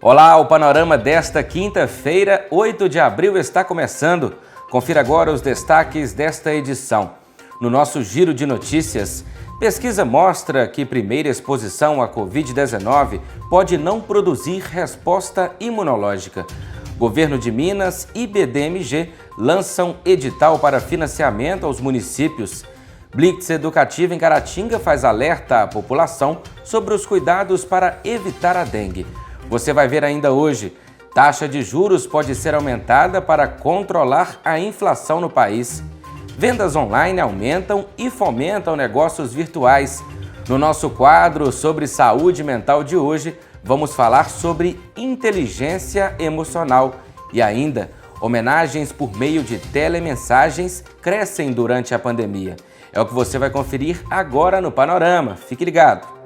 Olá, o panorama desta quinta-feira, 8 de abril, está começando. Confira agora os destaques desta edição. No nosso giro de notícias, pesquisa mostra que primeira exposição à Covid-19 pode não produzir resposta imunológica. Governo de Minas e BDMG lançam edital para financiamento aos municípios. Blitz educativa em Caratinga faz alerta à população sobre os cuidados para evitar a dengue. Você vai ver ainda hoje, taxa de juros pode ser aumentada para controlar a inflação no país. Vendas online aumentam e fomentam negócios virtuais. No nosso quadro sobre saúde mental de hoje, vamos falar sobre inteligência emocional e ainda homenagens por meio de telemensagens crescem durante a pandemia. É o que você vai conferir agora no Panorama. Fique ligado!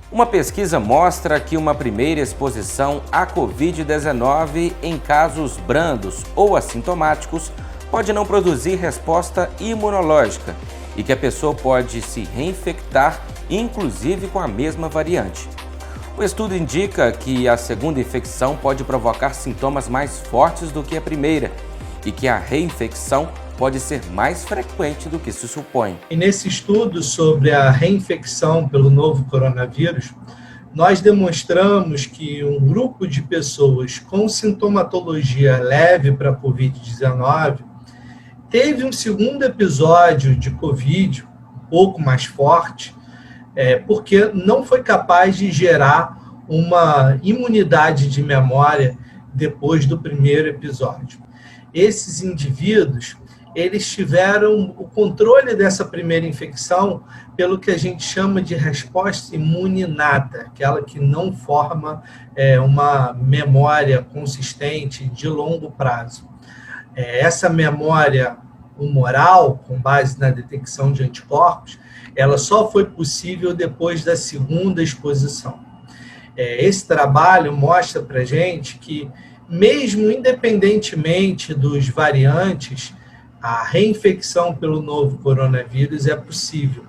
Uma pesquisa mostra que uma primeira exposição à Covid-19 em casos brandos ou assintomáticos pode não produzir resposta imunológica e que a pessoa pode se reinfectar, inclusive com a mesma variante. O estudo indica que a segunda infecção pode provocar sintomas mais fortes do que a primeira e que a reinfecção pode ser mais frequente do que se supõe. E nesse estudo sobre a reinfecção pelo novo coronavírus, nós demonstramos que um grupo de pessoas com sintomatologia leve para a Covid-19 teve um segundo episódio de Covid, um pouco mais forte, porque não foi capaz de gerar uma imunidade de memória depois do primeiro episódio. Esses indivíduos, eles tiveram o controle dessa primeira infecção pelo que a gente chama de resposta imune inata, aquela que não forma uma memória consistente de longo prazo. Essa memória humoral, com base na detecção de anticorpos, ela só foi possível depois da segunda exposição. Esse trabalho mostra para a gente que, mesmo independentemente dos variantes, a reinfecção pelo novo coronavírus é possível.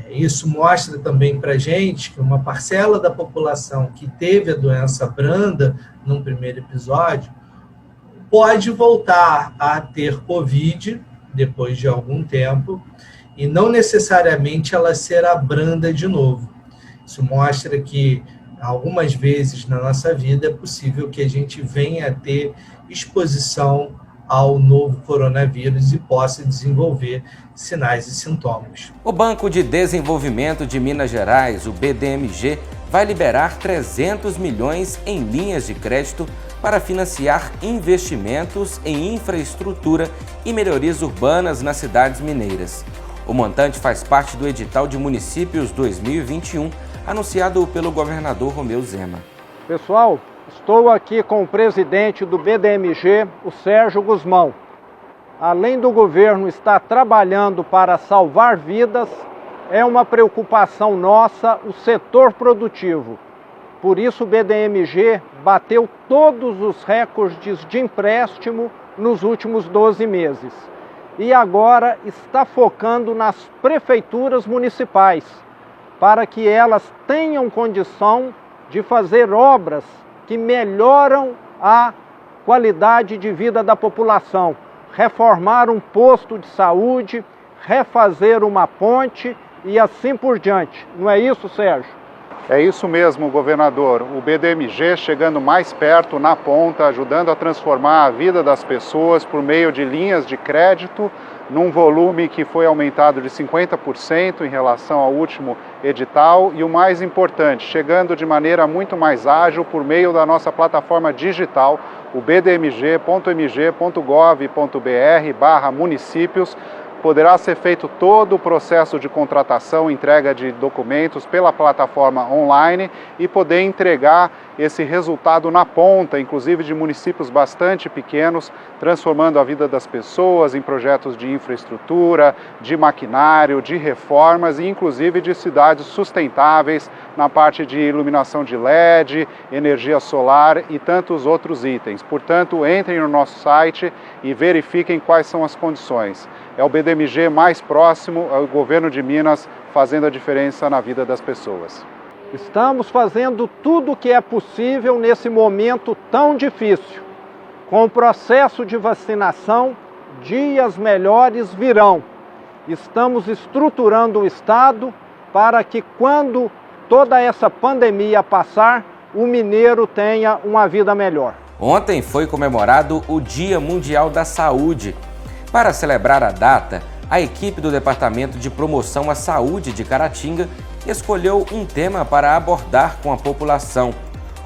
Isso mostra também para a gente que uma parcela da população que teve a doença branda num primeiro episódio pode voltar a ter Covid depois de algum tempo e não necessariamente ela será branda de novo. Isso mostra que algumas vezes na nossa vida é possível que a gente venha a ter exposição ao novo coronavírus e possa desenvolver sinais e sintomas. O Banco de Desenvolvimento de Minas Gerais, o BDMG, vai liberar 300 milhões em linhas de crédito para financiar investimentos em infraestrutura e melhorias urbanas nas cidades mineiras. O montante faz parte do edital de municípios 2021, anunciado pelo governador Romeu Zema. Pessoal, estou aqui com o presidente do BDMG, o Sérgio Guzmão. Além do governo estar trabalhando para salvar vidas, é uma preocupação nossa o setor produtivo. Por isso o BDMG bateu todos os recordes de empréstimo nos últimos 12 meses. E agora está focando nas prefeituras municipais, para que elas tenham condição de fazer obras que melhoram a qualidade de vida da população, reformar um posto de saúde, refazer uma ponte e assim por diante. Não é isso, Sérgio? É isso mesmo, governador. O BDMG chegando mais perto, na ponta, ajudando a transformar a vida das pessoas por meio de linhas de crédito, num volume que foi aumentado de 50% em relação ao último edital e o mais importante, chegando de maneira muito mais ágil por meio da nossa plataforma digital, o bdmg.mg.gov.br/municípios, poderá ser feito todo o processo de contratação, entrega de documentos pela plataforma online e poder entregar esse resultado na ponta, inclusive de municípios bastante pequenos, transformando a vida das pessoas em projetos de infraestrutura, de maquinário, de reformas e inclusive de cidades sustentáveis na parte de iluminação de LED, energia solar e tantos outros itens. Portanto, entrem no nosso site e verifiquem quais são as condições. É o BDMG BDMG mais próximo, o governo de Minas fazendo a diferença na vida das pessoas. Estamos fazendo tudo o que é possível nesse momento tão difícil. Com o processo de vacinação, dias melhores virão. Estamos estruturando o Estado para que, quando toda essa pandemia passar, o mineiro tenha uma vida melhor. Ontem foi comemorado o Dia Mundial da Saúde. Para celebrar a data, a equipe do Departamento de Promoção à Saúde de Caratinga escolheu um tema para abordar com a população: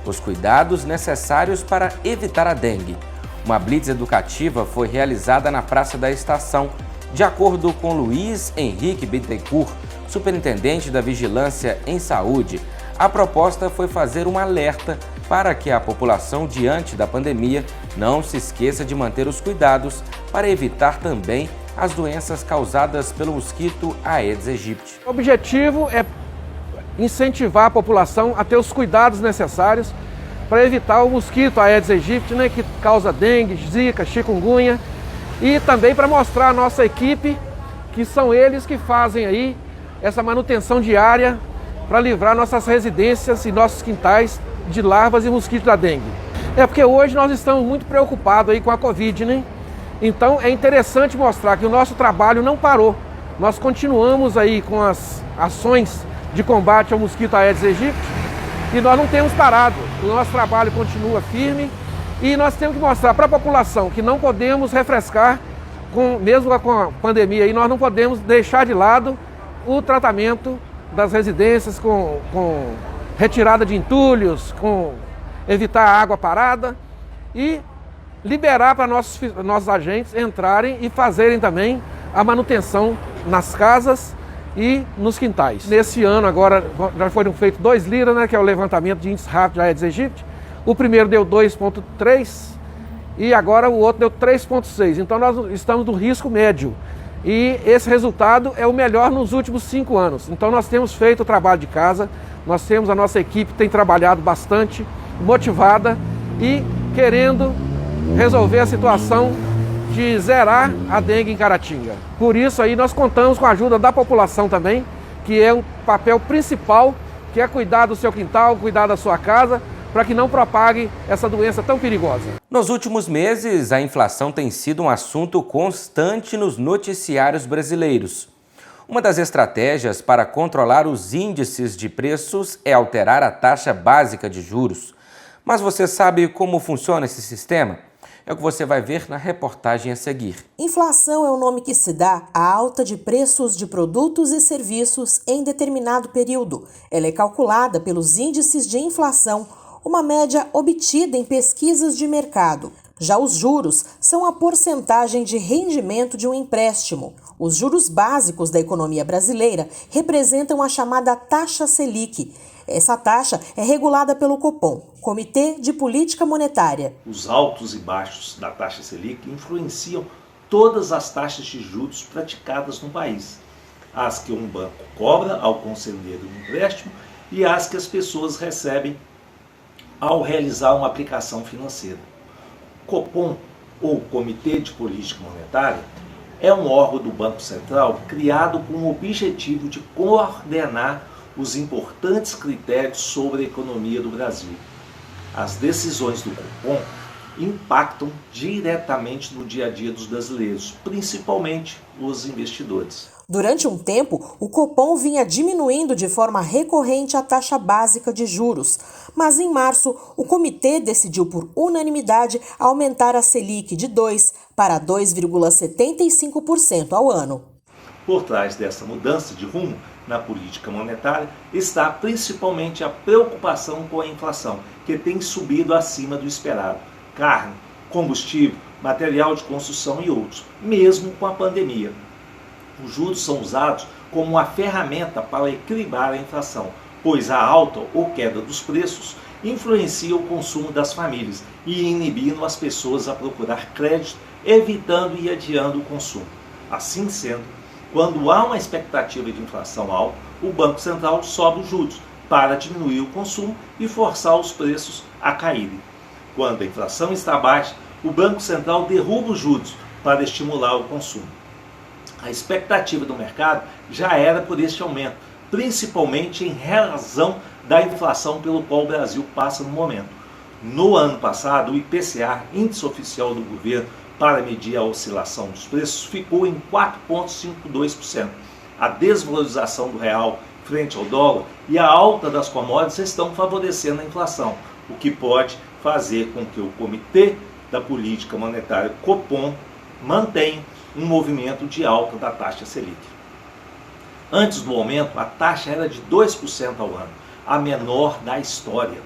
os cuidados necessários para evitar a dengue. Uma blitz educativa foi realizada na Praça da Estação. De acordo com Luiz Henrique Bittencourt, superintendente da Vigilância em Saúde, a proposta foi fazer um alerta para que a população, diante da pandemia, não se esqueça de manter os cuidados para evitar também as doenças causadas pelo mosquito Aedes aegypti. O objetivo é incentivar a população a ter os cuidados necessários para evitar o mosquito Aedes aegypti, que causa dengue, zika, chikungunya, e também para mostrar à nossa equipe que são eles que fazem aí essa manutenção diária para livrar nossas residências e nossos quintais de larvas e mosquitos da dengue. É porque hoje nós estamos muito preocupados aí com a Covid, Então é interessante mostrar que o nosso trabalho não parou. Nós continuamos aí com as ações de combate ao mosquito Aedes aegypti e nós não temos parado. O nosso trabalho continua firme e nós temos que mostrar para a população que não podemos refrescar, mesmo com a pandemia, aí, nós não podemos deixar de lado o tratamento das residências com retirada de entulhos, com evitar a água parada e liberar para nossos agentes entrarem e fazerem também a manutenção nas casas e nos quintais. Nesse ano agora já foram feitos 2 LIRA, que é o levantamento de índice rápido de Aedes aegypti. O primeiro deu 2,3 e agora o outro deu 3,6. Então nós estamos no risco médio. E esse resultado é o melhor nos últimos 5 anos. Então nós temos feito o trabalho de casa, nós temos a nossa equipe tem trabalhado bastante, motivada e querendo resolver a situação de zerar a dengue em Caratinga. Por isso aí nós contamos com a ajuda da população também, que é um papel principal, que é cuidar do seu quintal, cuidar da sua casa, para que não propague essa doença tão perigosa. Nos últimos meses, a inflação tem sido um assunto constante nos noticiários brasileiros. Uma das estratégias para controlar os índices de preços é alterar a taxa básica de juros. Mas você sabe como funciona esse sistema? É o que você vai ver na reportagem a seguir. Inflação é o nome que se dá à alta de preços de produtos e serviços em determinado período. Ela é calculada pelos índices de inflação, uma média obtida em pesquisas de mercado. Já os juros são a porcentagem de rendimento de um empréstimo. Os juros básicos da economia brasileira representam a chamada taxa Selic. Essa taxa é regulada pelo Copom, Comitê de Política Monetária. Os altos e baixos da taxa Selic influenciam todas as taxas de juros praticadas no país. As que um banco cobra ao conceder um empréstimo e as que as pessoas recebem ao realizar uma aplicação financeira. Copom, ou Comitê de Política Monetária, é um órgão do Banco Central criado com o objetivo de coordenar os importantes critérios sobre a economia do Brasil. As decisões do Copom impactam diretamente no dia a dia dos brasileiros, principalmente os investidores. Durante um tempo, o Copom vinha diminuindo de forma recorrente a taxa básica de juros, mas em março o comitê decidiu por unanimidade aumentar a Selic de 2% para 2,75% ao ano. Por trás dessa mudança de rumo na política monetária está principalmente a preocupação com a inflação, que tem subido acima do esperado. Carne, combustível, material de construção e outros, mesmo com a pandemia. Os juros são usados como uma ferramenta para equilibrar a inflação, pois a alta ou queda dos preços influencia o consumo das famílias e inibindo as pessoas a procurar crédito, evitando e adiando o consumo. Assim sendo, quando há uma expectativa de inflação alta, o Banco Central sobe os juros para diminuir o consumo e forçar os preços a caírem. Quando a inflação está baixa, o Banco Central derruba os juros para estimular o consumo. A expectativa do mercado já era por este aumento, principalmente em razão da inflação pelo qual o Brasil passa no momento. No ano passado, o IPCA, índice oficial do governo para medir a oscilação dos preços, ficou em 4,52%. A desvalorização do real frente ao dólar e a alta das commodities estão favorecendo a inflação, o que pode fazer com que o Comitê da Política Monetária, Copom, mantenha um movimento de alta da taxa Selic. Antes do aumento, a taxa era de 2% ao ano, a menor da história.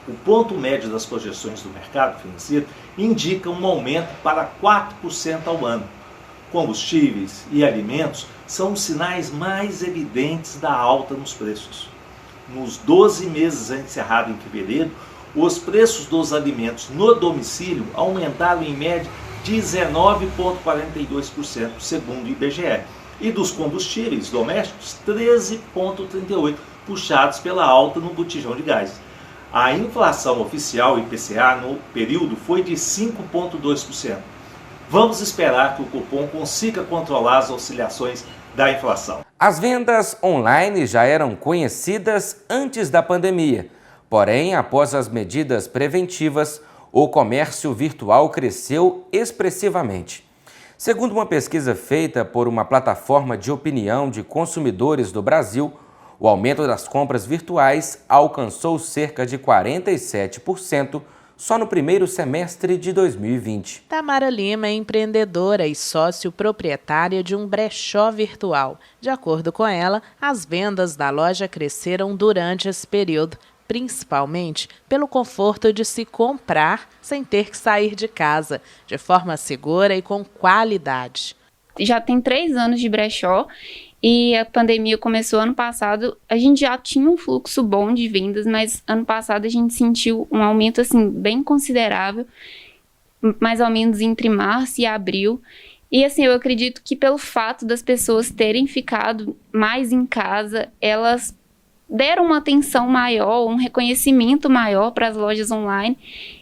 O ponto médio das projeções do mercado financeiro indica um aumento para 4% ao ano. Combustíveis e alimentos são os sinais mais evidentes da alta nos preços. Nos 12 meses encerrados em fevereiro, os preços dos alimentos no domicílio aumentaram em média 19,42%, segundo o IBGE, e dos combustíveis domésticos 13,38%, puxados pela alta no botijão de gás. A inflação oficial IPCA no período foi de 5,2%. Vamos esperar que o Copom consiga controlar as oscilações da inflação. As vendas online já eram conhecidas antes da pandemia, porém, após as medidas preventivas, o comércio virtual cresceu expressivamente. Segundo uma pesquisa feita por uma plataforma de opinião de consumidores do Brasil, o aumento das compras virtuais alcançou cerca de 47% só no primeiro semestre de 2020. Tamara Lima é empreendedora e sócio proprietária de um brechó virtual. De acordo com ela, as vendas da loja cresceram durante esse período, principalmente pelo conforto de se comprar sem ter que sair de casa, de forma segura e com qualidade. Já tem 3 anos de brechó e a pandemia começou ano passado. A gente já tinha um fluxo bom de vendas, mas ano passado a gente sentiu um aumento assim, bem considerável, mais ou menos entre março e abril. E assim, eu acredito que pelo fato das pessoas terem ficado mais em casa, elas deram uma atenção maior, um reconhecimento maior para as lojas online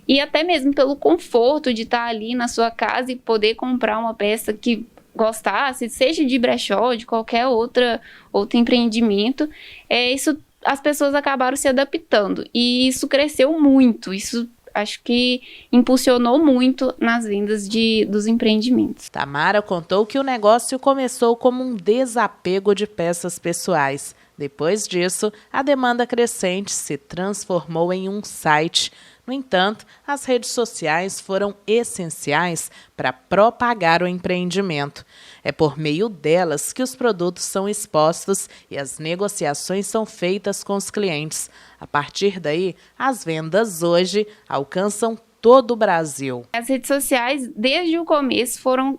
e até mesmo pelo conforto de estar ali na sua casa e poder comprar uma peça que gostasse, seja de brechó, de qualquer outro empreendimento. Isso, as pessoas acabaram se adaptando e isso cresceu muito, isso acho que impulsionou muito nas vendas dos empreendimentos. Tamara contou que o negócio começou como um desapego de peças pessoais. Depois disso, a demanda crescente se transformou em um site. No entanto, as redes sociais foram essenciais para propagar o empreendimento. É por meio delas que os produtos são expostos e as negociações são feitas com os clientes. A partir daí, as vendas hoje alcançam todo o Brasil. As redes sociais, desde o começo, foram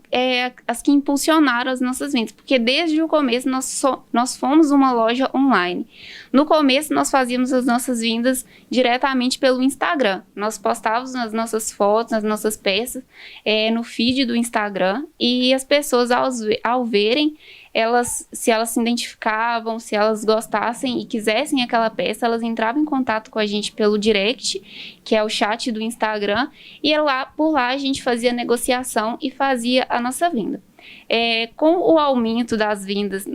as que impulsionaram as nossas vendas, porque desde o começo nós fomos uma loja online. No começo, nós fazíamos as nossas vendas diretamente pelo Instagram. Nós postávamos as nossas fotos, as nossas peças no feed do Instagram e as pessoas, ao verem, se elas se identificavam, se elas gostassem e quisessem aquela peça, elas entravam em contato com a gente pelo direct, que é o chat do Instagram, e por lá a gente fazia a negociação e fazia a nossa venda. Com o aumento das vendas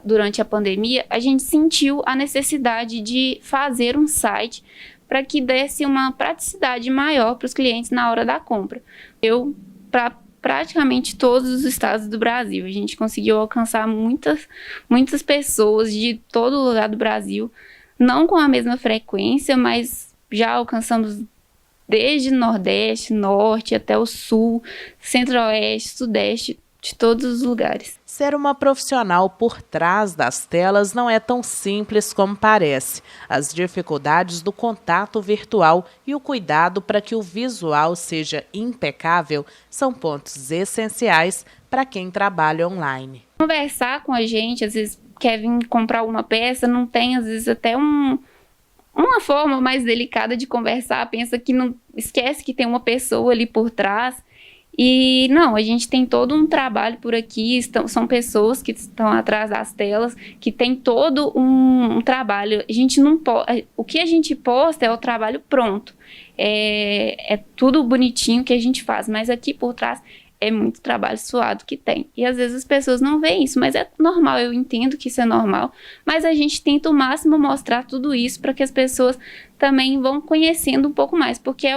durante a pandemia, a gente sentiu a necessidade de fazer um site para que desse uma praticidade maior para os clientes na hora da compra. Para praticamente todos os estados do Brasil. A gente conseguiu alcançar muitas pessoas de todo lugar do Brasil, não com a mesma frequência, mas já alcançamos desde Nordeste, Norte, até o Sul, Centro-Oeste, Sudeste, de todos os lugares. Ser uma profissional por trás das telas não é tão simples como parece. As dificuldades do contato virtual e o cuidado para que o visual seja impecável são pontos essenciais para quem trabalha online. Conversar com a gente, às vezes quer vir comprar uma peça, não tem às vezes até uma forma mais delicada de conversar, pensa que não esquece que tem uma pessoa ali por trás. E não, a gente tem todo um trabalho por aqui, são pessoas que estão atrás das telas, que tem todo um trabalho. A gente não o que a gente posta é o trabalho pronto, é tudo bonitinho que a gente faz, mas aqui por trás é muito trabalho suado que tem. E às vezes as pessoas não veem isso, mas é normal, eu entendo que isso é normal. Mas a gente tenta o máximo mostrar tudo isso para que as pessoas também vão conhecendo um pouco mais, porque é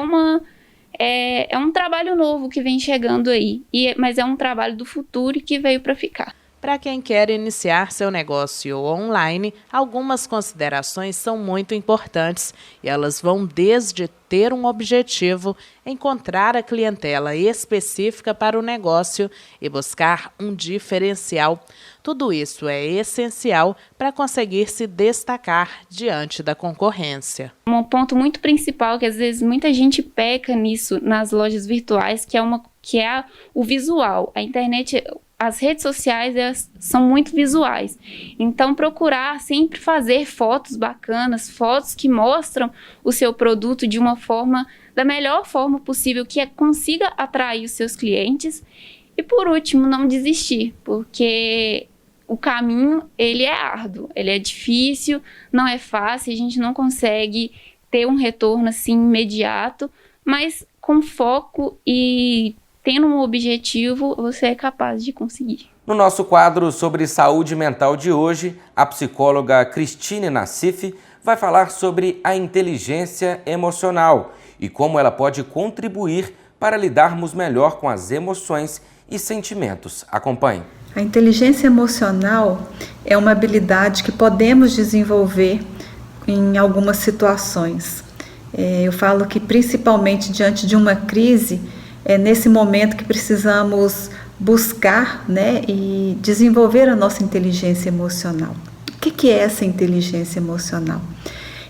um trabalho novo que vem chegando aí, mas é um trabalho do futuro e que veio para ficar. Para quem quer iniciar seu negócio online, algumas considerações são muito importantes e elas vão desde ter um objetivo, encontrar a clientela específica para o negócio e buscar um diferencial. Tudo isso é essencial para conseguir se destacar diante da concorrência. Um ponto muito principal que às vezes muita gente peca nisso nas lojas virtuais, que é o visual. A internet, as redes sociais, elas são muito visuais. Então, procurar sempre fazer fotos bacanas, fotos que mostram o seu produto da melhor forma possível, que consiga atrair os seus clientes. E, por último, não desistir, porque o caminho, ele é árduo, ele é difícil, não é fácil, a gente não consegue ter um retorno assim imediato, mas com foco e tendo um objetivo, você é capaz de conseguir. No nosso quadro sobre saúde mental de hoje, a psicóloga Cristine Nassif vai falar sobre a inteligência emocional e como ela pode contribuir para lidarmos melhor com as emoções e sentimentos. Acompanhe. A inteligência emocional é uma habilidade que podemos desenvolver em algumas situações. Eu falo que principalmente diante de uma crise, é nesse momento que precisamos buscar, e desenvolver a nossa inteligência emocional. O que é essa inteligência emocional?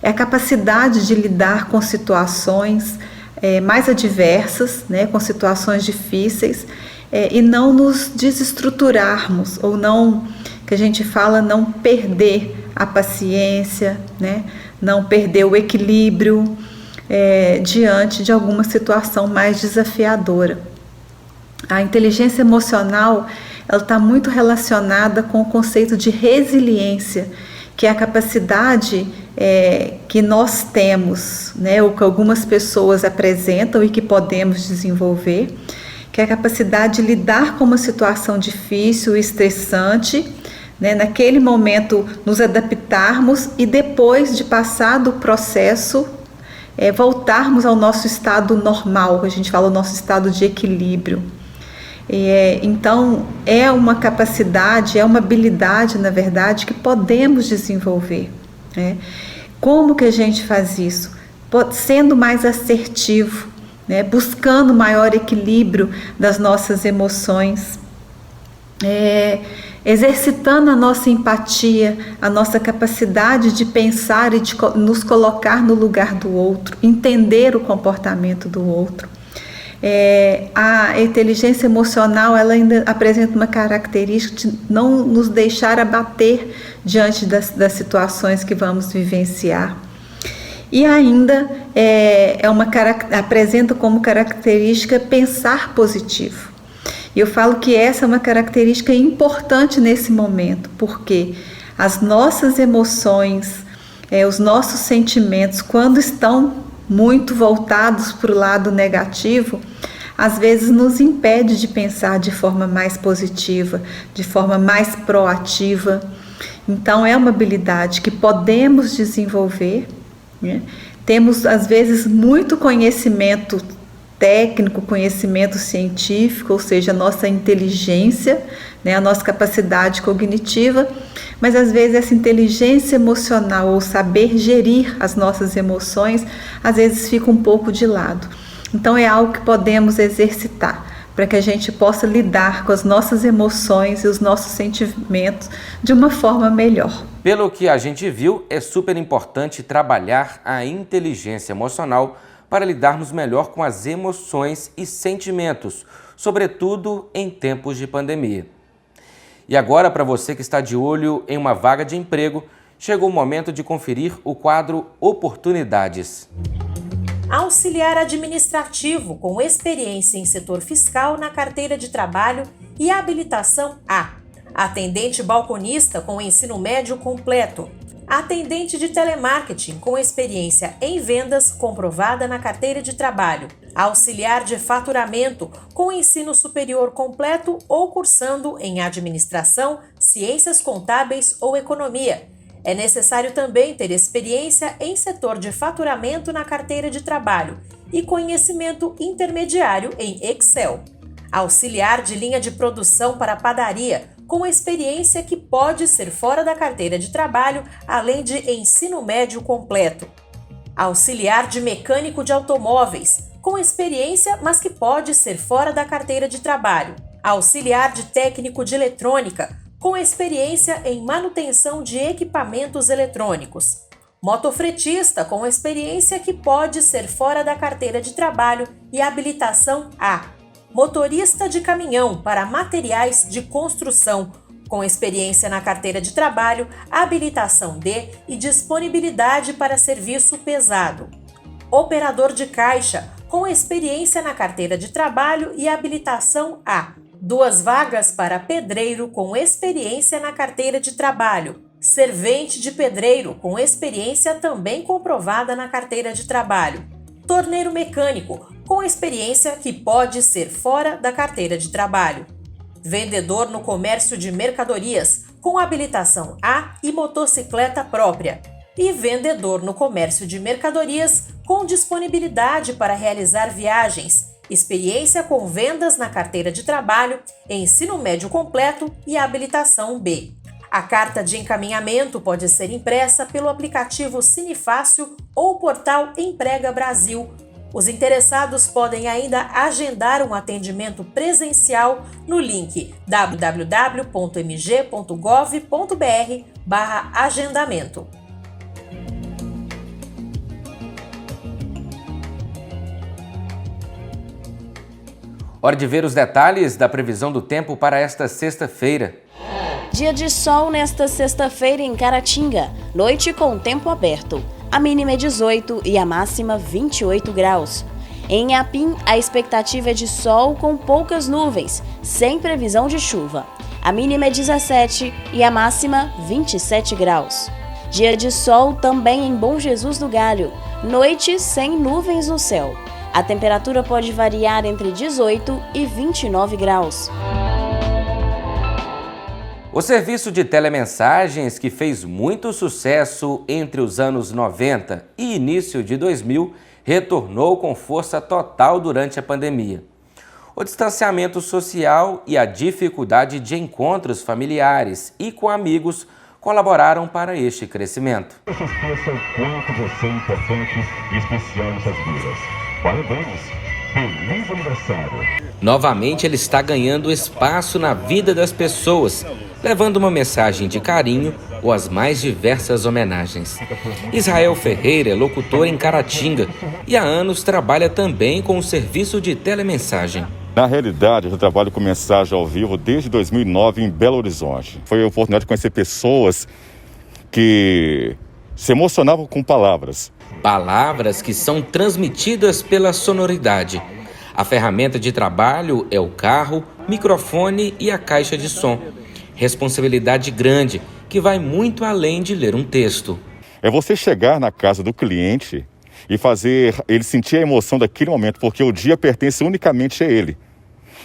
É a capacidade de lidar com situações mais adversas, com situações difíceis, e não nos desestruturarmos, ou não, que a gente fala, não perder a paciência, não perder o equilíbrio, diante de alguma situação mais desafiadora. A inteligência emocional, ela está muito relacionada com o conceito de resiliência, que é a capacidade que nós temos, ou que algumas pessoas apresentam e que podemos desenvolver, que é a capacidade de lidar com uma situação difícil e estressante, naquele momento nos adaptarmos e depois de passar do processo, voltarmos ao nosso estado normal, a gente fala o nosso estado de equilíbrio. Então, é uma capacidade, é uma habilidade, na verdade, que podemos desenvolver. Como que a gente faz isso? Sendo mais assertivo, buscando maior equilíbrio das nossas emoções, exercitando a nossa empatia, a nossa capacidade de pensar e de nos colocar no lugar do outro, entender o comportamento do outro. A inteligência emocional, ela ainda apresenta uma característica de não nos deixar abater diante das situações que vamos vivenciar. E ainda apresenta como característica pensar positivo. E eu falo que essa é uma característica importante nesse momento, porque as nossas emoções, os nossos sentimentos, quando estão muito voltados para o lado negativo, às vezes nos impede de pensar de forma mais positiva, de forma mais proativa. Então, é uma habilidade que podemos desenvolver. Temos, às vezes, muito conhecimento técnico, conhecimento científico, ou seja, a nossa inteligência, a nossa capacidade cognitiva, mas às vezes essa inteligência emocional, ou saber gerir as nossas emoções, às vezes fica um pouco de lado. Então é algo que podemos exercitar, para que a gente possa lidar com as nossas emoções e os nossos sentimentos de uma forma melhor. Pelo que a gente viu, é super importante trabalhar a inteligência emocional para lidarmos melhor com as emoções e sentimentos, sobretudo em tempos de pandemia. E agora, para você que está de olho em uma vaga de emprego, chegou o momento de conferir o quadro Oportunidades. Auxiliar administrativo com experiência em setor fiscal na carteira de trabalho e habilitação A. Atendente balconista com ensino médio completo. Atendente de telemarketing com experiência em vendas comprovada na carteira de trabalho. auxiliar de faturamento com ensino superior completo ou cursando em administração, ciências contábeis ou economia. É necessário também ter experiência em setor de faturamento na carteira de trabalho e conhecimento intermediário em Excel. Auxiliar de linha de produção para padaria, com experiência que pode ser fora da carteira de trabalho, além de ensino médio completo. Auxiliar de mecânico de automóveis, com experiência, mas que pode ser fora da carteira de trabalho. Auxiliar de técnico de eletrônica, com experiência em manutenção de equipamentos eletrônicos. Motofretista, com experiência que pode ser fora da carteira de trabalho e habilitação A. Motorista de caminhão para materiais de construção, com experiência na carteira de trabalho, habilitação D e disponibilidade para serviço pesado. Operador de caixa, com experiência na carteira de trabalho e habilitação A. 2 vagas para pedreiro com experiência na carteira de trabalho. Servente de pedreiro com experiência também comprovada na carteira de trabalho. Torneiro mecânico com experiência que pode ser fora da carteira de trabalho. Vendedor no comércio de mercadorias com habilitação A e motocicleta própria. E vendedor no comércio de mercadorias com disponibilidade para realizar viagens, experiência com vendas na carteira de trabalho, ensino médio completo e habilitação B. A carta de encaminhamento pode ser impressa pelo aplicativo Cinefácil ou portal Emprega Brasil. Os interessados podem ainda agendar um atendimento presencial no link www.mg.gov.br/agendamento. Hora de ver os detalhes da previsão do tempo para esta sexta-feira. Dia de sol nesta sexta-feira em Caratinga, noite com tempo aberto. A mínima é 18 e a máxima 28 graus. Em Inhapim, a expectativa é de sol com poucas nuvens, sem previsão de chuva. A mínima é 17 e a máxima 27 graus. Dia de sol também em Bom Jesus do Galho, noite sem nuvens no céu. A temperatura pode variar entre 18 e 29 graus. O serviço de telemensagens, que fez muito sucesso entre os anos 90 e início de 2000, retornou com força total durante a pandemia. O distanciamento social e a dificuldade de encontros familiares e com amigos colaboraram para este crescimento. Não se esqueça o quanto você é importante e especial nessas vidas. Parabéns! Feliz aniversário! Novamente ele está ganhando espaço na vida das pessoas, levando uma mensagem de carinho ou as mais diversas homenagens. Israel Ferreira é locutor em Caratinga e há anos trabalha também com o serviço de telemensagem. Na realidade, eu trabalho com mensagem ao vivo desde 2009 em Belo Horizonte. Foi a oportunidade de conhecer pessoas que se emocionavam com palavras. Palavras que são transmitidas pela sonoridade. A ferramenta de trabalho é o carro, microfone e a caixa de som. Responsabilidade grande, que vai muito além de ler um texto. É você chegar na casa do cliente e fazer ele sentir a emoção daquele momento, porque o dia pertence unicamente a ele.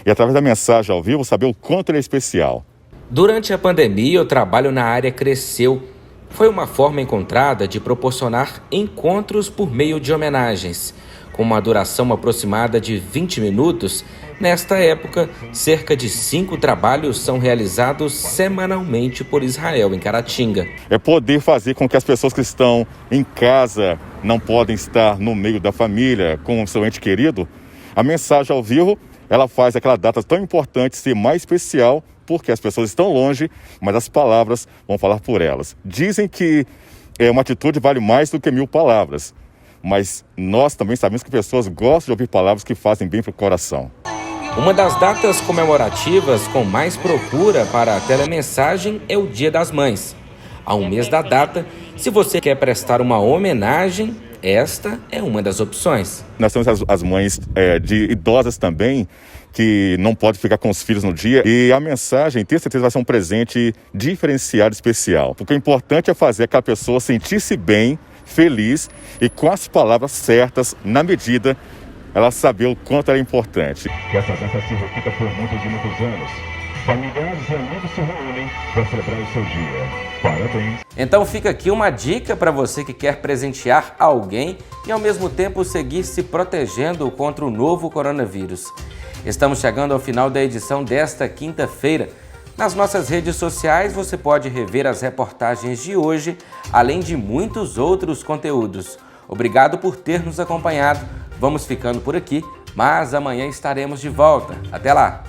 E através da mensagem ao vivo, saber o quanto ele é especial. Durante a pandemia, o trabalho na área cresceu. Foi uma forma encontrada de proporcionar encontros por meio de homenagens. Com uma duração aproximada de 20 minutos, nesta época, cerca de 5 trabalhos são realizados semanalmente por Israel em Caratinga. É poder fazer com que as pessoas que estão em casa, não podem estar no meio da família com o seu ente querido, a mensagem ao vivo, ela faz aquela data tão importante ser mais especial, porque as pessoas estão longe, mas as palavras vão falar por elas. Dizem que uma atitude vale mais do que 1000 palavras. Mas nós também sabemos que pessoas gostam de ouvir palavras que fazem bem para o coração. Uma das datas comemorativas com mais procura para a telemensagem é o Dia das Mães. Há um mês da data, se você quer prestar uma homenagem, esta é uma das opções. Nós temos as mães de idosas também, que não podem ficar com os filhos no dia. E a mensagem, tenho certeza, vai ser um presente diferenciado, especial. Porque o importante é fazer aquela pessoa sentir-se bem, feliz e com as palavras certas, na medida ela saber o quanto ela é importante. Que essa data se repita por muitos e muitos anos. Familiares e amigos se reúnem para celebrar o seu dia. Parabéns! Então fica aqui uma dica para você que quer presentear alguém e ao mesmo tempo seguir se protegendo contra o novo coronavírus. Estamos chegando ao final da edição desta quinta-feira. Nas nossas redes sociais você pode rever as reportagens de hoje, além de muitos outros conteúdos. Obrigado por ter nos acompanhado. Vamos ficando por aqui, mas amanhã estaremos de volta. Até lá!